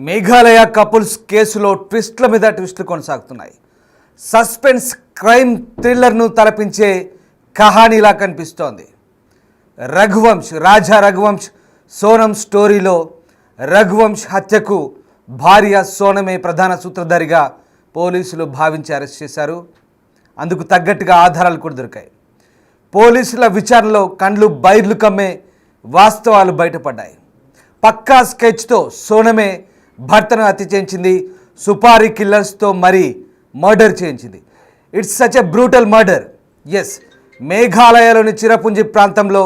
Meghalaya couples కేసులో ట్విస్ట్ల మీద ట్విస్ట్లు కొనసాగుతున్నాయి. సస్పెన్స్ క్రైమ్ థ్రిల్లర్ను తలపించే కహానీలా కనిపిస్తోంది. రాజా రఘువంశ్ సోనం స్టోరీలో రఘువంశ్ హత్యకు భార్య సోనమే ప్రధాన సూత్రధారిగా పోలీసులు భావించి అరెస్ట్ చేశారు. అందుకు తగ్గట్టుగా ఆధారాలు కూడా దొరికాయి. పోలీసుల విచారణలో కండ్లు బైర్లు కమ్మే వాస్తవాలు బయటపడ్డాయి. పక్కా స్కెచ్తో సోనమే భర్తను హత్య చేయించింది. సుపారీ కిల్లర్స్తో మరీ మర్డర్ చేయించింది. It's such a brutal murder. Yes, మేఘాలయలోని చిరపుంజి ప్రాంతంలో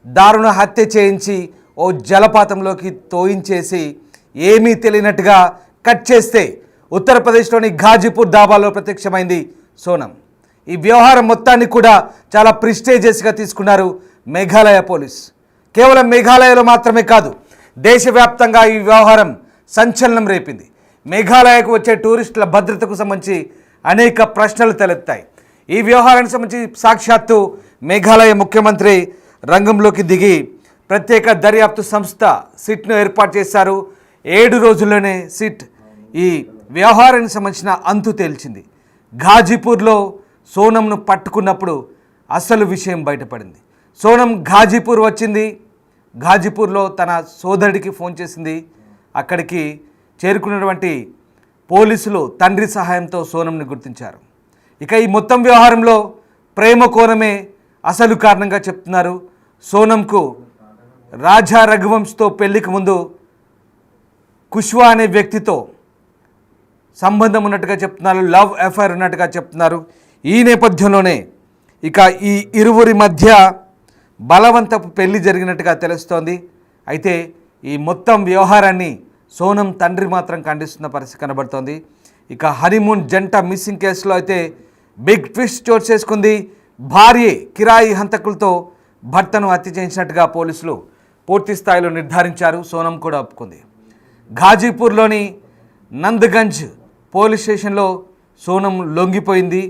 దారుణ హత్య చేయించి ఓ జలపాతంలోకి తోయించేసి ఏమీ తెలియనట్టుగా కట్ చేస్తే ఉత్తరప్రదేశ్లోని ఘాజీపూర్ దాబాలో ప్రత్యక్షమైంది సోనం. ఈ వ్యవహారం మొత్తాన్ని కూడా చాలా ప్రిస్టేజియస్గా తీసుకున్నారు మేఘాలయ పోలీస్. కేవలం మేఘాలయలో మాత్రమే కాదు, దేశవ్యాప్తంగా ఈ వ్యవహారం సంచలనం రేపింది. మేఘాలయకు వచ్చే టూరిస్టుల భద్రతకు సంబంధించి అనేక ప్రశ్నలు తలెత్తాయి. ఈ వ్యవహారానికి సంబంధించి సాక్షాత్తు మేఘాలయ ముఖ్యమంత్రి రంగంలోకి దిగి ప్రత్యేక దర్యాప్తు సంస్థ సిట్ను ఏర్పాటు చేశారు. 7 రోజుల్లోనే సిట్ ఈ వ్యవహారానికి సంబంధించిన అంతు తేల్చింది. ఘాజీపూర్లో సోనంను పట్టుకున్నప్పుడు అసలు విషయం బయటపడింది. సోనం ఘాజీపూర్ వచ్చింది. ఘాజీపూర్లో తన సోదరుడికి ఫోన్ చేసింది. అక్కడికి చేరుకున్నటువంటి పోలీసులు తండ్రి సహాయంతో సోనంని గుర్తించారు. ఇక ఈ మొత్తం వ్యవహారంలో ప్రేమ కోణమే అసలు కారణంగా చెప్తున్నారు. సోనంకు రాజా రఘువంశ్తో పెళ్లికి ముందు కుష్వా అనే వ్యక్తితో సంబంధం ఉన్నట్టుగా చెప్తున్నారు. లవ్ అఫైర్ ఉన్నట్టుగా చెప్తున్నారు. ఈ నేపథ్యంలోనే ఇక ఈ ఇరువురి మధ్య బలవంతపు పెళ్లి జరిగినట్టుగా తెలుస్తోంది. అయితే ఈ మొత్తం వ్యవహారాన్ని సోనం తండ్రి మాత్రం ఖండిస్తున్న పరిస్థితి కనబడుతోంది. ఇక హనీమూన్ జంట మిస్సింగ్ కేసులో అయితే బిగ్ ట్విస్ట్ చోటు చేసుకుంది. భార్యే కిరాయి హంతకులతో భర్తను హత్య చేయించినట్టుగా పోలీసులు పూర్తి స్థాయిలో నిర్ధారించారు. సోనం కూడా ఒప్పుకుంది. ఘాజీపూర్లోని నంద్గంజ్ పోలీస్ స్టేషన్లో సోనం లొంగిపోయింది.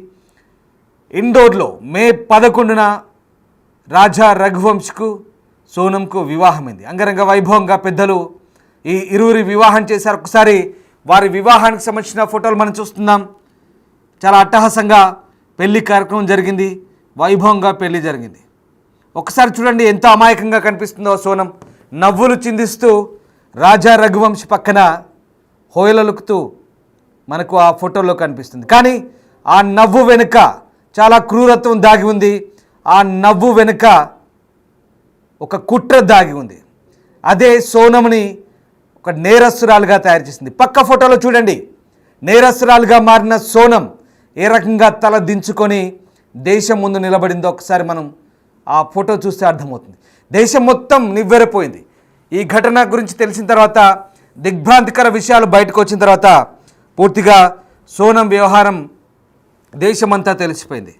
ఇండోర్లో మే 11న రాజా రఘువంశ్కు సోనంకు వివాహమైంది. అంగరంగ వైభవంగా పెద్దలు ఈ ఇరువురి వివాహం చేశారు. ఒకసారి వారి వివాహానికి సంబంధించిన ఫోటోలు మనం చూస్తున్నాం. చాలా అట్టహాసంగా పెళ్లి కార్యక్రమం జరిగింది. వైభవంగా పెళ్లి జరిగింది. ఒకసారి చూడండి ఎంత అమాయకంగా కనిపిస్తుందో సోనం. నవ్వులు చిందిస్తూ రాజా రఘువంశ్ పక్కన హోయలలుకుతూ మనకు ఆ ఫోటోలో కనిపిస్తుంది. కానీ ఆ నవ్వు వెనుక చాలా క్రూరత్వం దాగి ఉంది. ఆ నవ్వు వెనుక ఒక కుట్ర దాగి ఉంది. అదే సోనంని ఒక నేరస్తురాలుగా తయారు చేసింది. పక్క ఫోటోలో చూడండి, నేరస్తురాలుగా మారిన సోనం ఏ రకంగా తల దించుకొని దేశం ముందు నిలబడిందో ఒకసారి మనం ఆ ఫోటో చూస్తే అర్థమవుతుంది. దేశం మొత్తం నివ్వెరపోయింది. ఈ ఘటన గురించి తెలిసిన తర్వాత, దిగ్భ్రాంతికర విషయాలు బయటకు వచ్చిన తర్వాత పూర్తిగా సోనం వ్యవహారం దేశమంతా తెలిసిపోయింది.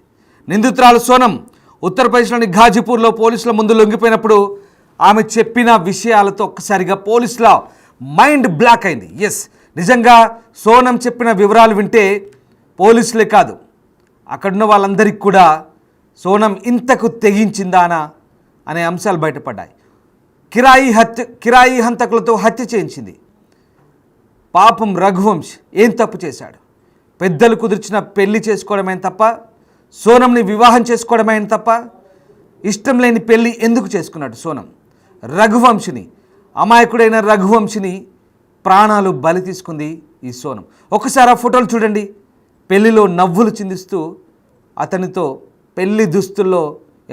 నిందితురాలు సోనం ఉత్తరప్రదేశ్లోని ఘాజీపూర్లో పోలీసుల ముందు లొంగిపోయినప్పుడు ఆమె చెప్పిన విషయాలతో ఒక్కసారిగా పోలీసుల మైండ్ బ్లాక్ అయింది. ఎస్, నిజంగా సోనం చెప్పిన వివరాలు వింటే పోలీసులే కాదు, అక్కడున్న వాళ్ళందరికీ కూడా సోనం ఇంతకు తెగించిందానా అనే అంశాలు బయటపడ్డాయి. కిరాయి హంతకులతో హత్య చేయించింది. పాపం రఘువంశ్ ఏం తప్పు చేశాడు? పెద్దలు కుదిర్చిన పెళ్లి చేసుకోవడమైన తప్ప, సోనంని వివాహం చేసుకోవడమైన తప్ప, ఇష్టం లేని పెళ్లి ఎందుకు చేసుకున్నాడు సోనం? రఘువంశిని, అమాయకుడైన రఘువంశిని ప్రాణాలు బలి తీసుకుంది ఈ సోనం. ఒకసారి ఆ ఫోటోలు చూడండి. పెళ్లిలో నవ్వులు చిందిస్తూ అతనితో పెళ్లి దుస్తుల్లో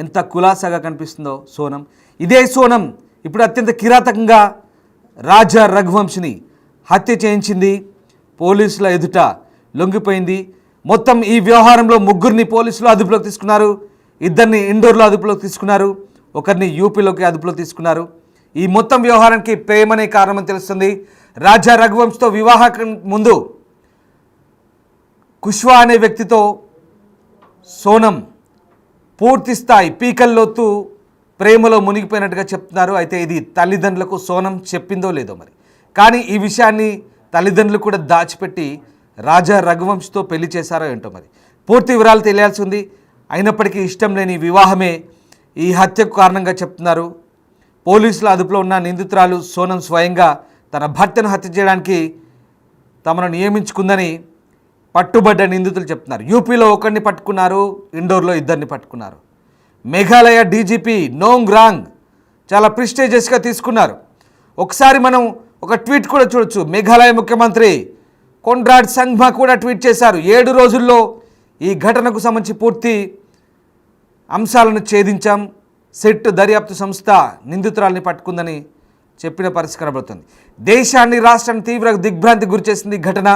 ఎంత కులాసాగా కనిపిస్తుందో సోనం. ఇదే సోనం ఇప్పుడు అత్యంత కిరాతకంగా రాజా రఘువంశిని హత్య చేయించింది. పోలీసుల ఎదుట లొంగిపోయింది. మొత్తం ఈ వ్యవహారంలో 3 పోలీసులు అదుపులోకి తీసుకున్నారు. 2 ఇండోర్లో అదుపులోకి తీసుకున్నారు. 1 యూపీలోకి అదుపులోకి తీసుకున్నారు. ఈ మొత్తం వ్యవహారానికి ప్రేమనే కారణమని తెలుస్తుంది. రాజా రఘువంశ్తో వివాహం ముందు కుష్వా అనే వ్యక్తితో సోనం పూర్తి స్థాయి పీకల్లోతు ప్రేమలో మునిగిపోయినట్టుగా చెప్తున్నారు. అయితే ఇది తల్లిదండ్రులకు సోనం చెప్పిందో లేదో మరి, కానీ ఈ విషయాన్ని తల్లిదండ్రులు కూడా దాచిపెట్టి రాజా రఘువంశ్తో పెళ్లి చేశారో ఏంటో మరి. పూర్తి వివరాలు తెలియాల్సి ఉంది. అయినప్పటికీ ఇష్టం లేని వివాహమే ఈ హత్యకు కారణంగా చెప్తున్నారు. పోలీసుల అదుపులో ఉన్న నిందితురాలు సోనం స్వయంగా తన భర్తను హత్య చేయడానికి తమను నియమించుకుందని పట్టుబడ్డ నిందితులు చెప్తున్నారు. యూపీలో ఒకరిని పట్టుకున్నారు, ఇండోర్లో ఇద్దరిని పట్టుకున్నారు. మేఘాలయ డీజీపీ నోంగ్ రాంగ్ చాలా ప్రిస్టేజియస్గా తీసుకున్నారు. ఒకసారి మనం ఒక ట్వీట్ కూడా చూడొచ్చు. మేఘాలయ ముఖ్యమంత్రి కొన్రాడ్ సంగ్మా కూడా ట్వీట్ చేశారు. 7 రోజుల్లో ఈ ఘటనకు సంబంధించి పూర్తి అంశాలను ఛేదించాం, సిట్ దర్యాప్తు సంస్థ నిందితురాల్ని పట్టుకుందని చెప్పిన పరిస్థితి కనబడుతుంది. దేశాన్ని రాష్ట్రాన్ని తీవ్ర దిగ్భ్రాంతికి గురిచేసింది ఈ ఘటన.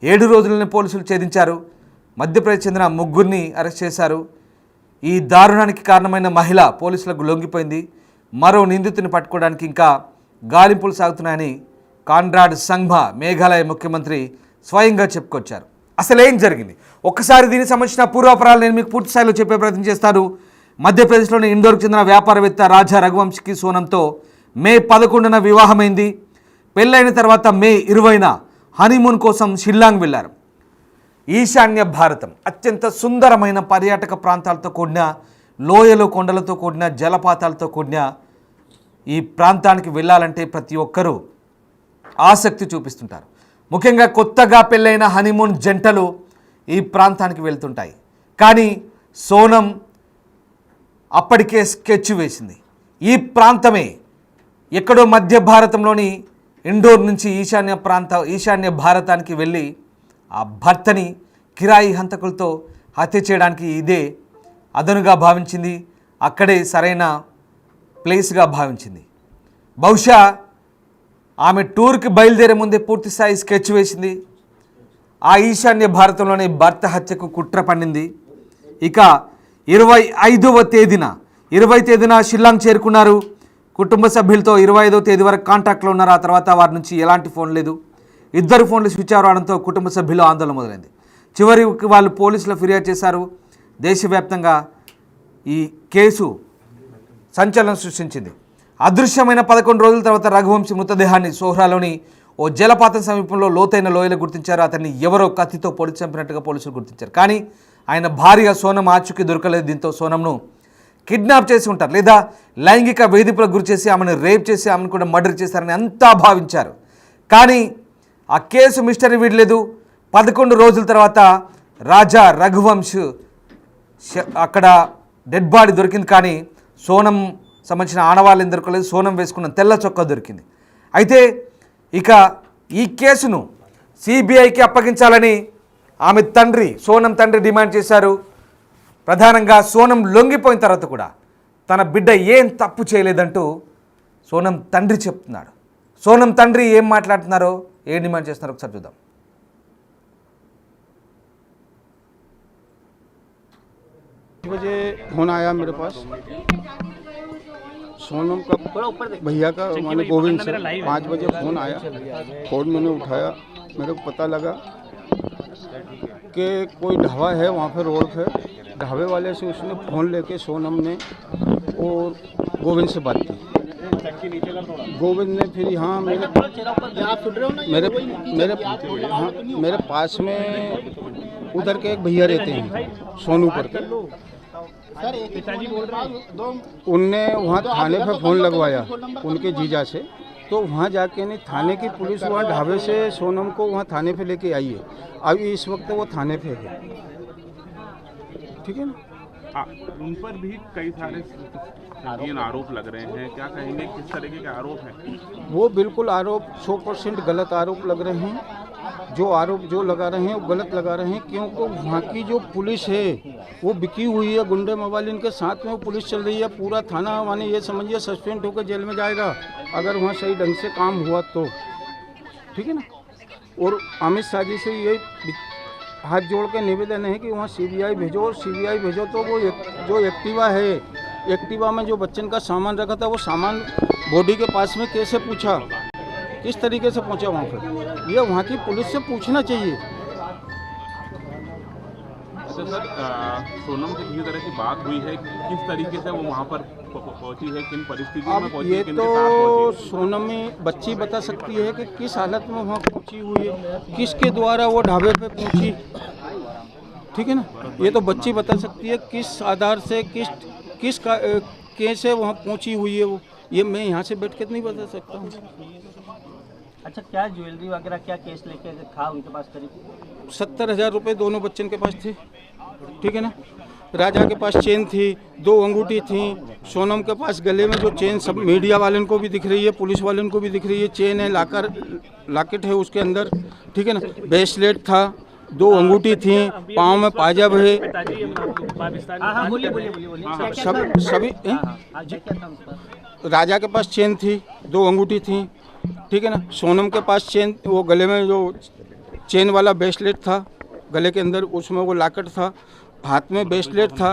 7 రోజుల్లోనే పోలీసులు ఛేదించారు. మధ్యప్రదేశ్ చెందిన 3 అరెస్ట్ చేశారు. ఈ దారుణానికి కారణమైన మహిళ పోలీసులకు లొంగిపోయింది. మరో నిందితుని పట్టుకోవడానికి ఇంకా గాలింపులు సాగుతున్నాయని కాన్రాడ్ సంగ్మా మేఘాలయ ముఖ్యమంత్రి స్వయంగా చెప్పుకొచ్చారు. అసలు ఏం జరిగింది ఒక్కసారి దీనికి సంబంధించిన పూర్వాపరాలు నేను మీకు పూర్తి స్థాయిలో చెప్పే ప్రయత్నం చేస్తాను. మధ్యప్రదేశ్లోని ఇండోర్కు చెందిన వ్యాపారవేత్త రాజా రఘువంశీకి సోనంతో మే 11న వివాహమైంది. పెళ్ళైన తర్వాత మే 20న హనీమూన్ కోసం షిల్లాంగ్ వెళ్లారు. ఈశాన్య భారతం అత్యంత సుందరమైన పర్యాటక ప్రాంతాలతో కూడిన, లోయలు కొండలతో కూడిన, జలపాతాలతో కూడిన ఈ ప్రాంతానికి వెళ్ళాలంటే ప్రతి ఒక్కరూ ఆసక్తి చూపిస్తుంటారు. ముఖ్యంగా కొత్తగా పెళ్ళైన హనీమూన్ జంటలు ఈ ప్రాంతానికి వెళ్తుంటాయి. కానీ సోనం అప్పటికే స్కెచ్ వేసింది. ఈ ప్రాంతమే ఎక్కడో మధ్య భారతంలోని ఇండోర్ నుంచి ఈశాన్య భారతానికి వెళ్ళి ఆ భర్తని కిరాయి హంతకులతో హత్య చేయడానికి ఇదే అదనుగా భావించింది. అక్కడే సరైన ప్లేస్గా భావించింది. బహుశా ఆమె టూర్కి బయలుదేరే ముందే పూర్తి స్థాయి స్కెచ్ వేసింది. ఆ ఈశాన్య భారతంలోనే భర్త హత్యకు కుట్ర పన్నింది. ఇక 25వ తేదీన షిల్లాంగ్ చేరుకున్నారు. కుటుంబ సభ్యులతో 25వ తేదీ వరకు కాంటాక్ట్లో ఉన్నారు. ఆ తర్వాత వారి నుంచి ఎలాంటి ఫోన్ లేదు. 2 ఫోన్లు స్విచ్ ఆఫ్ అవడంతో కుటుంబ సభ్యులు ఆందోళన మొదలైంది. చివరికి వాళ్ళు పోలీసులు ఫిర్యాదు చేశారు. దేశవ్యాప్తంగా ఈ కేసు సంచలనం సృష్టించింది. అదృశ్యమైన 11 రోజుల తర్వాత రఘువంశీ మృతదేహాన్ని సోహ్రాలోని ఓ జలపాతం సమీపంలో లోతైన లోయలో గుర్తించారు. అతన్ని ఎవరో కత్తితో పొడి చంపినట్టుగా పోలీసులు గుర్తించారు. కానీ ఆయన భార్య సోనం ఆచూకీ దొరకలేదు. దీంతో సోనంను కిడ్నాప్ చేసి ఉంటారు, లేదా లైంగిక వేధింపులకు గురి చేసి ఆమెను రేప్ చేసి ఆమెను కూడా మర్డర్ చేశారని అంతా భావించారు. కానీ ఆ కేసు మిస్టరీ వీడలేదు. 11 రోజుల తర్వాత రాజా రఘువంశ్ అక్కడ డెడ్ బాడీ దొరికింది. కానీ సోనం సంబంధించిన ఆనవాళ్ళు దొరకలేదు. సోనం వేసుకున్న తెల్ల చొక్కా దొరికింది. అయితే ఇక ఈ కేసును సిబిఐకి అప్పగించాలని ఆమె తండ్రి, సోనం తండ్రి డిమాండ్ చేశారు. ప్రధానంగా సోనం లొంగిపోయిన తర్వాత కూడా తన బిడ్డ ఏం తప్పు చేయలేదంటూ సోనం తండ్రి చెప్తున్నాడు. సోనం తండ్రి ఏం మాట్లాడుతున్నారో, ఏం డిమాండ్ చేస్తున్నారో ఒకసారి చూద్దాం. बजे फोन आया मेरे पास सोनम का भैया का माने गोविंद से 5 बजे फ़ोन आया। फ़ोन मैंने उठाया, मेरे को पता लगा कि कोई ढाबा है वहाँ पे रोड पे, ढाबे वाले से उसने फ़ोन लेके सोनम ने और गोविंद से बात की। गोविंद ने फिर यहाँ मेरे पास में उधर के एक भैया रहते हैं सोनू पर के, उनने वहाँ थाने पे फ़ोन लगवाया उनके जीजा से। तो वहाँ जाके नहीं, थाने की पुलिस वहाँ ढाबे से सोनम को वहाँ थाने पे लेके आई है। अभी इस वक्त वो थाने पे है, ठीक है ना। उन पर भी कई सारे आरोप लग रहे हैं, क्या कहेंगे, किस तरीके के आरोप हैं? वो बिल्कुल आरोप 100% गलत आरोप लग रहे हैं। जो आरोप जो लगा रहे हैं वो गलत लगा रहे हैं, क्योंकि वहाँ की जो पुलिस है वो बिकी हुई है। गुंडे मवालिन के साथ में वो पुलिस चल रही है। पूरा थाना माने ये समझिए सस्पेंड होकर जेल में जाएगा अगर वहाँ सही ढंग से काम हुआ तो, ठीक है ना। और अमित शाह जी से ये हाथ जोड़ के निवेदन है कि वहाँ सीबीआई भेजो, और सीबीआई भेजो तो वो जो एक्टिवा है, एक्टिवा में जो बच्चन का सामान रखा था वो सामान बॉडी के पास में कैसे पूछा, किस तरीके से पहुँचा वहाँ पर, ये वहाँ की पुलिस से पूछना चाहिए। अच्छा सर, सोनम से किसी तरह की बात हुई है, किस तरीके से वो वहाँ पर पहुँची है, किन परिस्थितियों में पहुँची है, किनके साथ पहुँची है? सोनम में बच्ची बता सकती है कि किस हालत में वहाँ पहुँची हुई है, किसके द्वारा वो ढाबे पे पहुँची, ठीक है ना। ये तो बच्ची बता सकती है किस आधार से, किस कैसे वहाँ पहुँची हुई है वो, ये मैं यहाँ से बैठ के नहीं बता सकता हूँ। अच्छा, क्या ज्वेलरी वगैरह क्या केस लेके था उनके पास करीब? 70,000 रुपये दोनों बच्चन के पास थे, ठीक है ना। राजा के पास चेन थी, 2 अंगूठी थी। सोनम के पास गले में जो चेन सब मीडिया वालों को भी दिख रही है, पुलिस वालों को भी दिख रही है, चेन है, लॉकेट है उसके अंदर, ठीक है ना। ब्रेसलेट था, 2 अंगूठी थी, पाँव में पायजाब है, हाँ, बोलिए बोलिए बोलिए। सब सभी राजा के पास चेन थी, 2 अंगूठी थी, ठीक है ना। सोनम के पास चेन, वो गले में जो चेन वाला ब्रेसलेट था गले के अंदर, उसमें वो लॉकेट था, हाथ में ब्रेसलेट था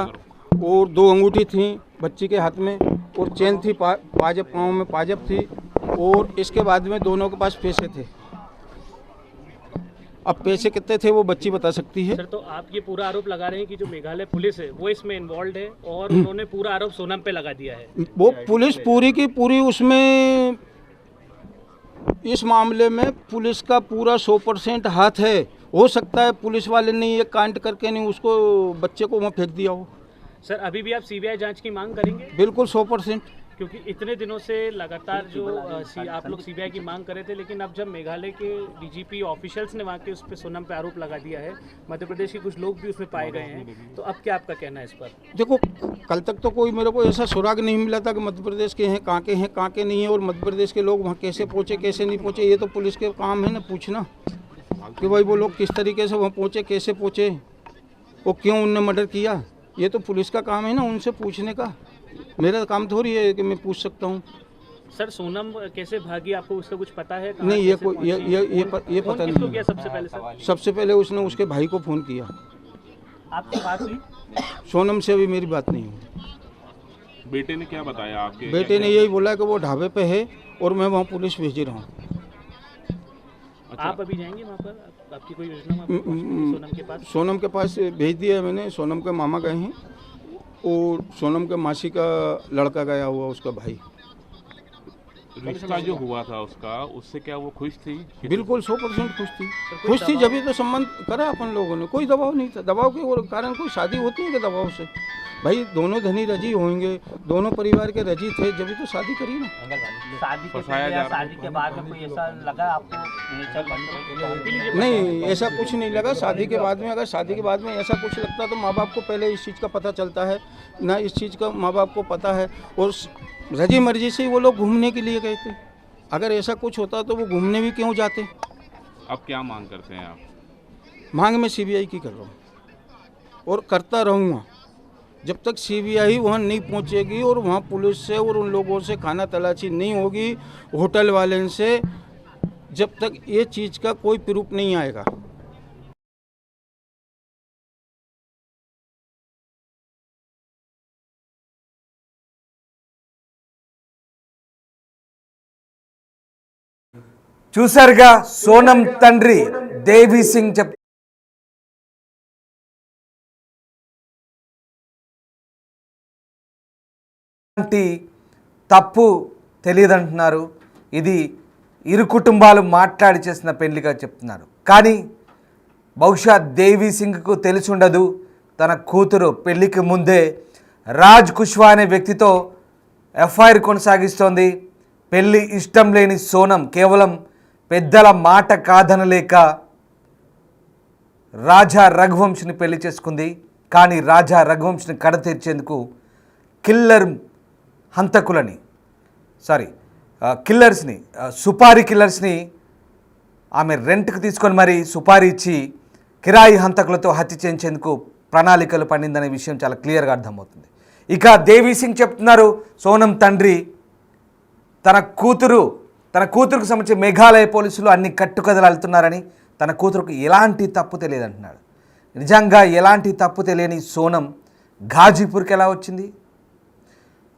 और 2 अंगूठी थी बच्ची के हाथ में, और चेन थी, पायजाब, पाँव में पायजाब थी। और इसके बाद में दोनों के पास पैसे थे। अब पैसे कितने थे वो बच्ची बता सकती है। सर, तो आप ये पूरा आरोप लगा रहे हैं कि जो मेघालय पुलिस है वो इसमें इन्वॉल्व है और उन्होंने पूरा आरोप सोनम पे लगा दिया है। वो पुलिस पूरी की पूरी उसमें, इस मामले में पुलिस का पूरा 100% हाथ है। हो सकता है पुलिस वाले ने ये कांड करके नहीं उसको, बच्चे को वहाँ फेंक दिया हो। सर, अभी भी आप सीबीआई जांच की मांग करेंगे? बिल्कुल 100%। क्योंकि इतने दिनों से लगातार जो आप लोग सीबीआई की मांग कर रहे थे, लेकिन अब जब मेघालय के डीजीपी ऑफिशियल्स ने वहाँ के उस पर सोनम पे आरोप लगा दिया है, मध्य प्रदेश के कुछ लोग भी उसमें पाए गए हैं, तो अब क्या आपका कहना है इस पर? देखो, कल तक तो कोई मेरे को ऐसा सुराग नहीं मिला था कि मध्य प्रदेश के हैं, कहाँ के नहीं है, और मध्य प्रदेश के लोग वहाँ कैसे पहुँचे कैसे नहीं पहुँचे, ये तो पुलिस के काम है ना पूछना कि भाई वो लोग किस तरीके से वहाँ पहुँचे, कैसे पहुँचे, वो क्यों उनने मर्डर किया। ये तो पुलिस का काम है ना उनसे पूछने का, मेरा काम थोड़ी है कि मैं पूछ सकता हूँ। सर, सोनम कैसे भागी, आपको उसका कुछ पता है? नहीं, ये कोई ये पता नहीं किया सबसे पहले? सर, सबसे पहले उसने उसके भाई को फ़ोन किया। आपकी बात हुई? सोनम से अभी मेरी बात नहीं हुई। बेटे ने क्या बताया आपके? बेटे ने यही बोला कि वो ढाबे पे है और मैं वहाँ पुलिस भेज रहा हूँ। आप अभी जाएंगे वहाँ पर? आपकी कोई योजना सोनम के पास? सोनम के पास भेज दिया है मैंने। सोनम के मामा गए हैं और सोनम के मासी का लड़का गया हुआ, उसका भाई। रिश्ता जो हुआ था उसका, उससे क्या वो खुश थी? बिल्कुल 100% खुश थी जब तो संबंध करा अपन लोगों ने। कोई दबाव नहीं था, दबाव के कारण कोई शादी होती है कि दबाव से? भाई दोनों धनी रजी होंगे, दोनों परिवार के रजी थे, जब तो शादी करी ना। शादी के पहले या शादी के बाद में कोई ऐसा लगा आपको? नहीं, ऐसा कुछ नहीं लगा। शादी के बाद में, अगर शादी के बाद में ऐसा कुछ लगता तो माँ बाप को पहले इस चीज़ का पता चलता है ना, इस चीज़ का माँ बाप को पता है। और रजी मर्जी से वो लोग घूमने के लिए गए थे। अगर ऐसा कुछ होता तो वो घूमने भी क्यों जाते? अब क्या मांग करते हैं आप? मांग मैं सीबीआई की कर रहा हूँ और करता रहूँगा जब तक सीबीआई वहाँ नहीं पहुँचेगी और वहाँ पुलिस से और उन लोगों से खाना तलाशी नहीं होगी, होटल वाले से, जब तक ये चीज़ का कोई प्रूफ नहीं आएगा। చూసారుగా సోనం తండ్రి దేవి సింగ్ తప్పు తెలియదంటున్నారు. ఇది ఇరు కుటుంబాలు మాట్లాడి చేసిన పెళ్లిగా చెప్తున్నారు. కానీ బహుశా దేవి సింగ్కు తెలిసి ఉండదు, తన కూతురు పెళ్లికి ముందే రాజ్ కుష్వా అనే వ్యక్తితో ఎఫ్ఐఆర్ కొనసాగిస్తోంది. పెళ్లి ఇష్టం లేని సోనం కేవలం పెద్దల మాట కాదనలేక రాజా రఘువంశ్ని పెళ్లి చేసుకుంది. కానీ రాజా రఘువంశ్ని కడతీర్చేందుకు కిల్లర్స్ని సుపారీ కిల్లర్స్ని ఆమె రెంట్కి తీసుకొని మరి సుపారీ ఇచ్చి కిరాయి హంతకులతో హత్య చేయించేందుకు ప్రణాళికలు పండిందనే విషయం చాలా క్లియర్గా అర్థమవుతుంది. ఇక దేవి సింగ్ చెప్తున్నారు, సోనం తండ్రి తన కూతురుకు సంబంధించి మేఘాలయ పోలీసులు అన్ని కట్టుకథలు అల్లుతున్నారని, తన కూతురుకు ఎలాంటి తప్పు తెలియదంటున్నాడు. నిజంగా ఎలాంటి తప్పు తెలియని సోనం ఘాజీపూర్కి ఎలా వచ్చింది?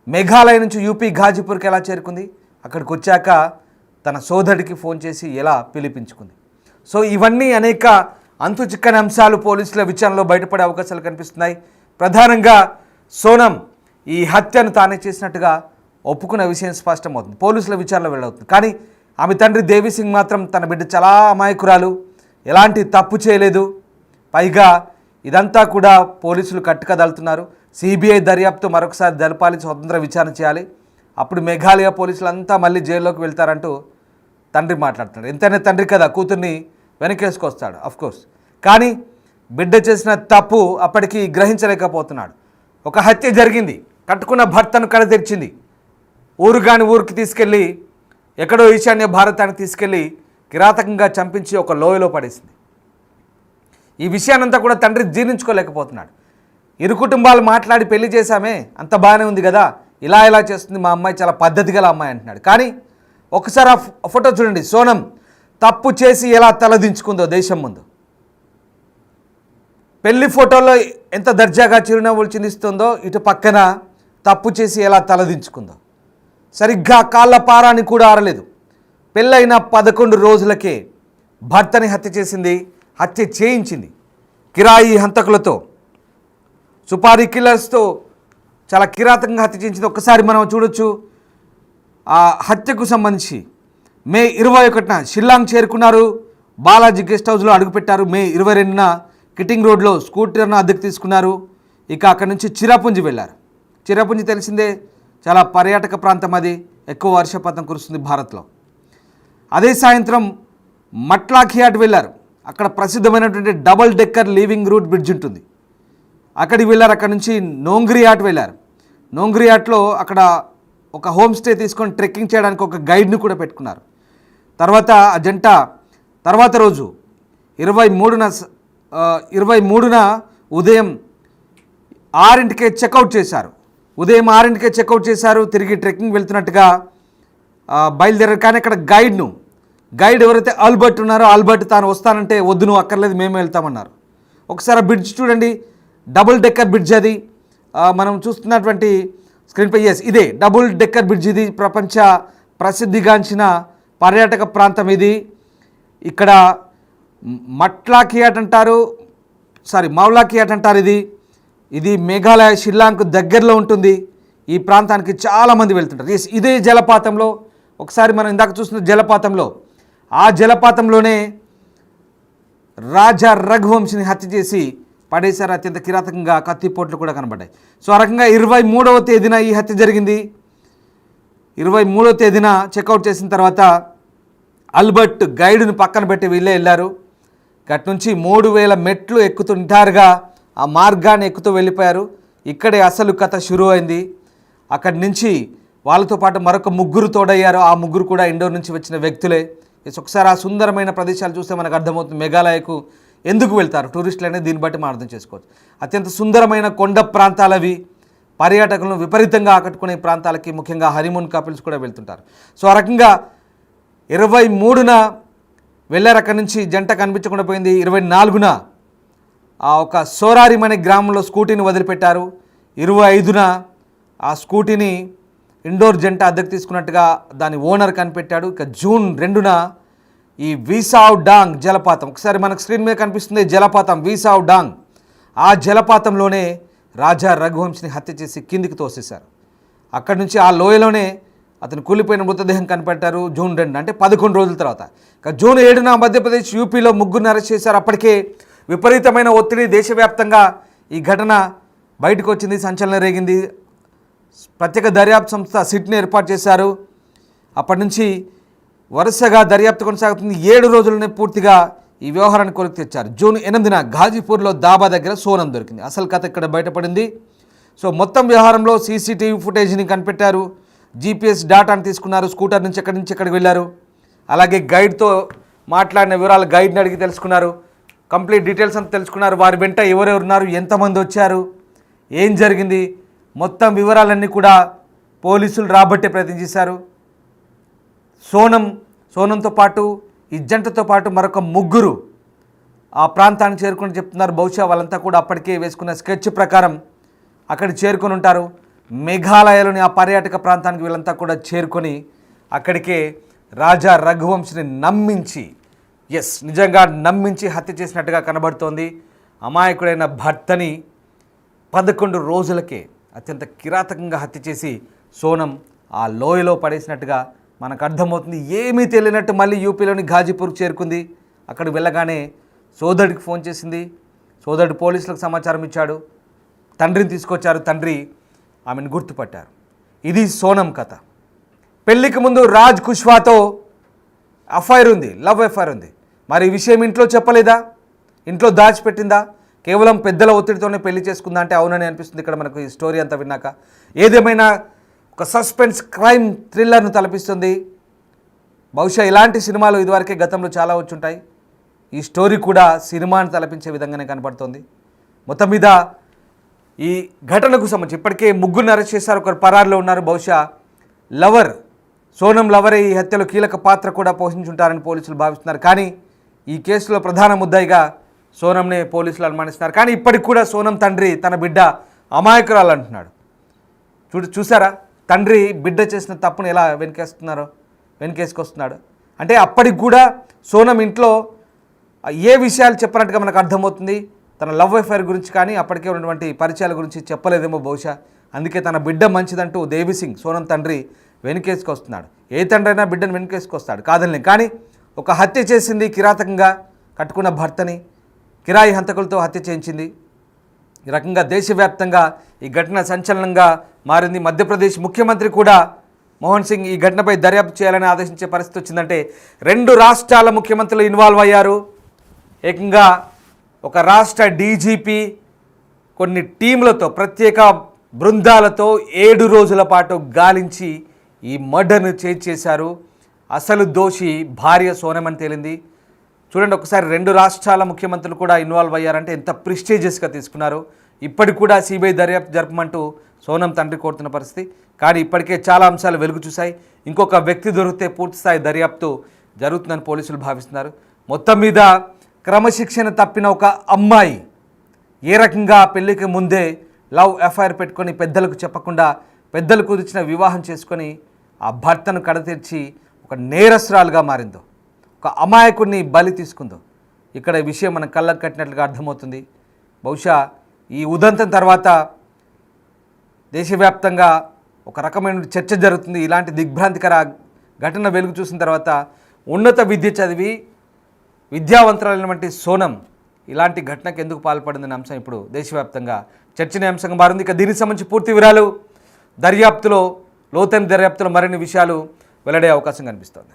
మేఘాలయ నుంచి యూపీ ఘాజీపూర్కి ఎలా చేరుకుంది? అక్కడికి వచ్చాక తన సోదరుడికి ఫోన్ చేసి ఎలా పిలిపించుకుంది? సో ఇవన్నీ అనేక అంతు చిక్కని అంశాలు పోలీసుల విచారణలో బయటపడే అవకాశాలు కనిపిస్తున్నాయి. ప్రధానంగా సోనం ఈ హత్యను తానే చేసినట్టుగా ఒప్పుకున్న విషయం స్పష్టమవుతుంది, పోలీసుల విచారణలో వెళ్ళవుతుంది. కానీ ఆమె తండ్రి దేవి సింగ్ మాత్రం తన బిడ్డ చాలా అమాయకురాలు, ఎలాంటి తప్పు చేయలేదు, పైగా ఇదంతా కూడా పోలీసులు కట్టుకదలుతున్నారు, సిబిఐ దర్యాప్తు మరొకసారి జరపాలి, స్వతంత్ర విచారణ చేయాలి, అప్పుడు మేఘాలయ పోలీసులు అంతా మళ్ళీ జైల్లోకి వెళ్తారంటూ తండ్రి మాట్లాడుతున్నాడు. ఎంతైనా తండ్రి కదా, కూతుర్ని వెనకేసుకొస్తాడు అఫ్కోర్స్. కానీ బిడ్డ చేసిన తప్పు అప్పటికి గ్రహించలేకపోతున్నాడు. ఒక హత్య జరిగింది, కట్టుకున్న భర్తను కడతెరిచింది, ఊరికి తీసుకెళ్ళి ఎక్కడో ఈశాన్య భారతానికి తీసుకెళ్ళి కిరాతకంగా చంపించి ఒక లోయలో పడేసింది. ఈ విషయాన్నంతా కూడా తండ్రి జీర్ణించుకోలేకపోతున్నాడు. ఇరు కుటుంబాలు మాట్లాడి పెళ్లి చేశామే, అంత బాగానే ఉంది కదా, ఇలా చేస్తుంది మా అమ్మాయి, చాలా పద్ధతి గల అమ్మాయి అంటున్నాడు. కానీ ఒకసారి ఆ ఫోటో చూడండి, సోనం తప్పు చేసి ఎలా తలదించుకుందో దేశం ముందు. పెళ్లి ఫోటోలో ఎంత దర్జాగా చిరునవ్వులు చిందిస్తుందో, ఇటు పక్కన తప్పు చేసి ఎలా తలదించుకుందో. సరిగ్గా కాళ్ళ పారాని కూడా ఆరలేదు. పెళ్ళైన 11 రోజులకే భర్తని హత్య చేసింది, హత్య చేయించింది. కిరాయి హంతకులతో, సుపారీ కిల్లర్స్తో చాలా కిరాతకంగా హత్య చేయించింది. ఒక్కసారి మనం చూడొచ్చు. ఆ హత్యకు సంబంధించి మే 21న షిల్లాంగ్ చేరుకున్నారు, బాలాజీ గెస్ట్ హౌస్లో అడుగుపెట్టారు. మే 22న కిటింగ్ రోడ్లో స్కూటర్ను అద్దెకు తీసుకున్నారు. ఇక అక్కడి నుంచి చిరాపుంజి వెళ్ళారు. చిరాపుంజి తెలిసిందే, చాలా పర్యాటక ప్రాంతం, అది ఎక్కువ వర్షపాతం కురుస్తుంది భారత్లో. అదే సాయంత్రం మట్లాఖియాట్ వెళ్ళారు. అక్కడ ప్రసిద్ధమైనటువంటి double decker living root bridge ఉంటుంది, అక్కడికి వెళ్ళారు. అక్కడ నుంచి నోంగ్రియాట్ వెళ్ళారు. నోంగ్రియాట్లో అక్కడ ఒక హోమ్ స్టే తీసుకొని ట్రెక్కింగ్ చేయడానికి ఒక గైడ్ను కూడా పెట్టుకున్నారు. తర్వాత ఆ జంట తర్వాత రోజు 23న ఉదయం 6ంటికే చెక్అవుట్ చేశారు. ఉదయం 6ంటికే చెక్అవుట్ చేశారు. తిరిగి ట్రెక్కింగ్ వెళ్తున్నట్టుగా బయలుదేరారు. కానీ అక్కడ గైడ్ ఎవరైతే ఆల్బర్ట్ ఉన్నారో, ఆల్బర్ట్ తాను వస్తానంటే వద్దు, నువ్వు అక్కర్లేదు, మేమే వెళ్తామన్నారు. ఒకసారి బ్రిడ్జ్ చూడండి, డబుల్ డెక్కర్ బ్రిడ్జ్ అది. మనం చూస్తున్నటువంటి స్క్రీన్పై ఇదే డబుల్ డెక్కర్ బ్రిడ్జ్. ఇది ప్రపంచ ప్రసిద్ధిగాంచిన పర్యాటక ప్రాంతం ఇది. ఇక్కడ మౌలాఖియాట్ అంటారు. ఇది మేఘాలయ షిల్లాంగ్కు దగ్గరలో ఉంటుంది. ఈ ప్రాంతానికి చాలామంది వెళ్తుంటారు. ఇదే జలపాతంలో, ఒకసారి మనం ఇందాక చూస్తున్న జలపాతంలో, ఆ జలపాతంలోనే రాజా రఘువంశిని హత్య చేసి పడేశారు. అత్యంత కిరాతకంగా కత్తిపోట్లు కూడా కనబడ్డాయి. సో ఆ రకంగా 23వ తేదీన ఈ హత్య జరిగింది. 23వ తేదీన చెక్అవుట్ చేసిన తర్వాత ఆల్బర్ట్ గైడ్ను పక్కన పెట్టి వీళ్ళే వెళ్ళారు. అటు నుంచి 3000 మెట్లు ఎక్కుతూ నిటారుగా ఆ మార్గాన్ని ఎక్కుతూ వెళ్ళిపోయారు. ఇక్కడే అసలు కథ షురూ అయింది. అక్కడి నుంచి వాళ్ళతో పాటు మరొక 3 తోడయ్యారు. ఆ 3 కూడా ఇండోర్ నుంచి వచ్చిన వ్యక్తులే. ఒకసారి ఆ సుందరమైన ప్రదేశాలు చూస్తే మనకు అర్థమవుతుంది మేఘాలయకు ఎందుకు వెళ్తారు టూరిస్టులు అనేది. దీన్ని బట్టి మనం అర్థం చేసుకోవచ్చు. అత్యంత సుందరమైన కొండ ప్రాంతాలవి, పర్యాటకులను విపరీతంగా ఆకట్టుకునే ప్రాంతాలకి ముఖ్యంగా హనీమూన్ కపుల్స్ కూడా వెళ్తుంటారు. సో ఆ రకంగా 23న వెళ్ళారు. అక్కడి నుంచి జంట కనిపించకుండా పోయింది. 24న ఒక సోరారిం అనే గ్రామంలో స్కూటీని వదిలిపెట్టారు. 25న ఆ స్కూటీని ఇండోర్ జంట అద్దెకు తీసుకున్నట్టుగా దాని ఓనర్ కనిపెట్టాడు. ఇక జూన్ 2న ఈ వీసావ్ డాంగ్ జలపాతం, ఒకసారి మనకు స్క్రీన్ మీద కనిపిస్తుంది జలపాతం వీసావ్ డాంగ్, ఆ జలపాతంలోనే రాజా రఘువంశిని హత్య చేసి కిందికి తోసేశారు. అక్కడి నుంచి ఆ లోయలోనే అతను కూలిపోయిన మృతదేహం కనిపెట్టారు. జూన్ 2 అంటే 11 రోజుల తర్వాత. ఇక జూన్ 7న మధ్యప్రదేశ్ యూపీలో 3 అరెస్ట్ చేశారు. అప్పటికే విపరీతమైన ఒత్తిడి, దేశవ్యాప్తంగా ఈ ఘటన బయటకు వచ్చింది, సంచలనం రేగింది. ప్రత్యేక దర్యాప్తు సంస్థ సిట్ని ఏర్పాటు చేశారు. అప్పటి నుంచి వరుసగా దర్యాప్తు కొనసాగుతుంది. 7 రోజులనే పూర్తిగా ఈ వ్యవహారాన్ని కొలికి తెచ్చారు. జూన్ 8న ఘాజీపూర్లో దాబా దగ్గర సోనం దొరికింది. అసలు కథ ఇక్కడ బయటపడింది. సో మొత్తం వ్యవహారంలో సీసీటీవీ ఫుటేజ్ని కనిపెట్టారు, జీపీఎస్ డేటాను తీసుకున్నారు, స్కూటర్ నుంచి ఎక్కడికి వెళ్ళారు, అలాగే గైడ్తో మాట్లాడిన వివరాలు గైడ్ని అడిగి తెలుసుకున్నారు, కంప్లీట్ డీటెయిల్స్ అంతా తెలుసుకున్నారు. వారి వెంట ఎవరెవరు ఉన్నారు, ఎంతమంది వచ్చారు, ఏం జరిగింది, మొత్తం వివరాలన్నీ కూడా పోలీసులు రాబట్టే ప్రయత్నం చేశారు. సోనంతో పాటు ఈ జంటతో పాటు మరొక 3 ఆ ప్రాంతానికి చేరుకుని చెప్తున్నారు. బహుశా వాళ్ళంతా కూడా అప్పటికే వేసుకున్న స్కెచ్ ప్రకారం అక్కడ చేరుకొని ఉంటారు. మేఘాలయలోని ఆ పర్యాటక ప్రాంతానికి వీళ్ళంతా కూడా చేరుకొని అక్కడికే రాజా రఘువంశిని నిజంగా నమ్మించి హత్య చేసినట్టుగా కనబడుతోంది. అమాయకుడైన భర్తని 11 రోజులకే అత్యంత కిరాతకంగా హత్య చేసి సోనం ఆ లోయలో పడేసినట్టుగా మనకు అర్థమవుతుంది. ఏమీ తెలియనట్టు మళ్ళీ యూపీలోని ఘాజీపూర్కి చేరుకుంది. అక్కడికి వెళ్ళగానే సోదరుడికి ఫోన్ చేసింది. సోదరుడు పోలీసులకు సమాచారం ఇచ్చాడు. తండ్రిని తీసుకొచ్చారు. తండ్రి ఆమెను గుర్తుపట్టారు. ఇది సోనం కథ. పెళ్లికి ముందు రాజ్ కుష్వాతో అఫైర్ ఉంది, లవ్ అఫైర్ ఉంది. మరి ఈ విషయం ఇంట్లో చెప్పలేదా? ఇంట్లో దాచిపెట్టిందా? కేవలం పెద్దల ఒత్తిడితోనే పెళ్లి చేసుకుందా అంటే అవునని అనిపిస్తుంది ఇక్కడ మనకు ఈ స్టోరీ అంతా విన్నాక. ఏదేమైనా ఒక సస్పెన్స్ క్రైమ్ థ్రిల్లర్ను తలపిస్తుంది. బహుశా ఇలాంటి సినిమాలు ఇదివరకే గతంలో చాలా వచ్చుంటాయి. ఈ స్టోరీ కూడా సినిమాను తలపించే విధంగానే కనపడుతుంది. మొత్తం మీద ఈ ఘటనకు సంబంధించి ఇప్పటికే ముగ్గురిని అరెస్ట్ చేశారు, ఒకరు పరారులో ఉన్నారు. బహుశా లవర్ సోనం లవరే ఈ హత్యలో కీలక పాత్ర కూడా పోషించుంటారని పోలీసులు భావిస్తున్నారు. కానీ ఈ కేసులో ప్రధాన ముద్దాయిగా సోనంనే పోలీసులు అనుమానిస్తున్నారు. కానీ ఇప్పటికి కూడా సోనం తండ్రి తన బిడ్డ అమాయకురాలు అంటున్నాడు. చూసారా తండ్రి బిడ్డ చేసిన తప్పును ఎలా వెనకేసుకొస్తున్నాడు. అంటే అప్పటికి కూడా సోనం ఇంట్లో ఏ విషయాలు చెప్పినట్టుగా మనకు అర్థమవుతుంది. తన లవ్ అఫైర్ గురించి కానీ అప్పటికే ఉన్నటువంటి పరిచయాల గురించి చెప్పలేదేమో బహుశా. అందుకే తన బిడ్డ మంచిదంటూ దేవిసింగ్ సోనం తండ్రి వెనుకేసుకొస్తున్నాడు. ఏ తండ్రి అయినా బిడ్డను వెనుకేసుకొస్తాడు కాదని. కానీ ఒక హత్య చేసింది, కిరాతకంగా కట్టుకున్న భర్తని కిరాయి హంతకులతో హత్య చేయించింది. ఈ రకంగా దేశవ్యాప్తంగా ఈ ఘటన సంచలనంగా మారింది. మధ్యప్రదేశ్ ముఖ్యమంత్రి కూడా మోహన్ సింగ్ ఈ ఘటనపై దర్యాప్తు చేయాలని ఆదేశించే పరిస్థితి వచ్చిందంటే 2 రాష్ట్రాల ముఖ్యమంత్రులు ఇన్వాల్వ్ అయ్యారు. ఏకంగా ఒక రాష్ట్ర డీజీపీ కొన్ని టీంలతో, ప్రత్యేక బృందాలతో 7 రోజుల పాటు గాలించి ఈ మర్డర్ను చేశారు. అసలు దోషి భార్య సోనం అని తేలింది. చూడండి ఒకసారి 2 రాష్ట్రాల ముఖ్యమంత్రులు కూడా ఇన్వాల్వ్ అయ్యారంటే ఎంత ప్రెస్టీజియస్గా తీసుకున్నారు. ఇప్పటికి కూడా సిబిఐ దర్యాప్తు జరపమంటూ సోనం తండ్రి కోరుతున్న పరిస్థితి. కానీ ఇప్పటికే చాలా అంశాలు వెలుగు చూశాయి. ఇంకొక వ్యక్తి దొరికితే పూర్తిస్థాయి దర్యాప్తు జరుగుతుందని పోలీసులు భావిస్తున్నారు. మొత్తం మీద క్రమశిక్షణ తప్పిన ఒక అమ్మాయి ఏ రకంగా పెళ్లికి ముందే లవ్ అఫైర్ పెట్టుకొని పెద్దలకు చెప్పకుండా పెద్దలు కుదిర్చిన వివాహం చేసుకొని ఆ భర్తను కడతీర్చి ఒక నేరస్తురాలుగా మారిందో, ఒక అమాయకుడిని బలి తీసుకుందో, ఇక్కడ ఈ విషయం మనం కళ్ళకు కట్టినట్లుగా అర్థమవుతుంది. బహుశా ఈ ఉదంతం తర్వాత దేశవ్యాప్తంగా ఒక రకమైన చర్చ జరుగుతుంది. ఇలాంటి దిగ్భ్రాంతికర ఘటన వెలుగు చూసిన తర్వాత ఉన్నత విద్య చదివి విద్యావంతులైనటువంటి సోనం ఇలాంటి ఘటనకు ఎందుకు పాల్పడిందనే అంశం ఇప్పుడు దేశవ్యాప్తంగా చర్చనీయాంశంగా మారింది. ఇక దీనికి సంబంధించి పూర్తి వివరాలు లోతైన దర్యాప్తులో మరిన్ని విషయాలు వెల్లడే అవకాశం కనిపిస్తోంది.